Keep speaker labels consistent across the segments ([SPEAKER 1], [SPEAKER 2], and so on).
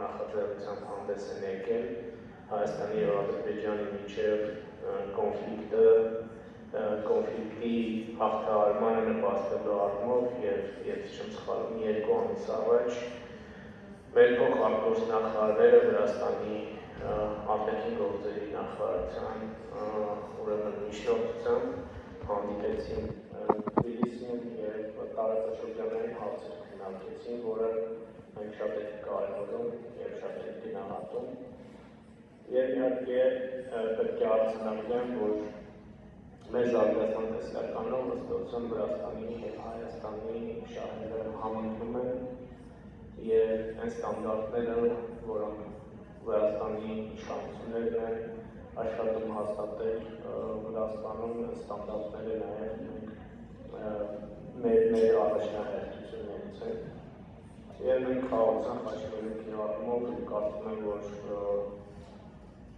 [SPEAKER 1] նախաձեռնությամբ հանդես են եկել Հայաստանի և Ադրբեջանի միջև կոնֆլիկտի հաղթահարմանը նպաստելու առումով և չեմ սխալվում 2 ամիս առաջ մեր փոխարտգործնախարարները Վրաստանի արտաքին գործերի նախարարության ուրեմն միջնորդությամբ հանդիպեցին Թբիլիսիում և տարածաշրջանային հարցեր քննարկեցին, որը մենք շատ ենք կարևորում և շատ ենք գնահատում։ Եվ իհարկե պետք է արձանագրեմ, որ մեր զարգացման տեսլականով ըստեյության Վրաստանի և Հայաստանի շահերը համընկնում են և այն ստանդարտները, որոնք Վրաստանի իշխանություններն են աշխատում հաստատել Վրաստանում, ստանդարտները նաև մեր առաջնահերթություններից են։ Եվ մենք խաղաղության խաչմերուկի առումով կարծում եմ, որ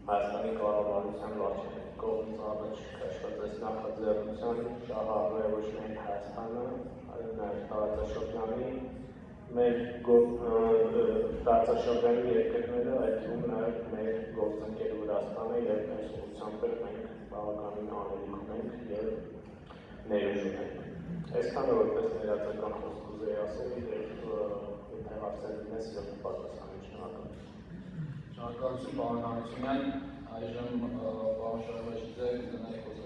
[SPEAKER 1] Հայաստանի կառավարության վարչապետի կողմից առաջ քաշված այս նախաձեռնության շահառու է ոչ միայն Հայաստանը, այլ նաև տարածաշրջանի մեր տարածաշրջանի երկրները, այդ թվում նաև մեր գործընկեր Վրաստանը և մեր ուղղությամբ մենք բավականին անելիք ունենք և ներուժ ունենք։ Այսքանը որպես ներածական խոսք կուզեի ասել և եթե հարցեր ունես, սիրով կպատասխանեմ, շնորհակալ։
[SPEAKER 2] Շնորհակալություն, պարոն Հարությունյան, այժմ պարոն Շարավեշիձե կգնայի խոսել։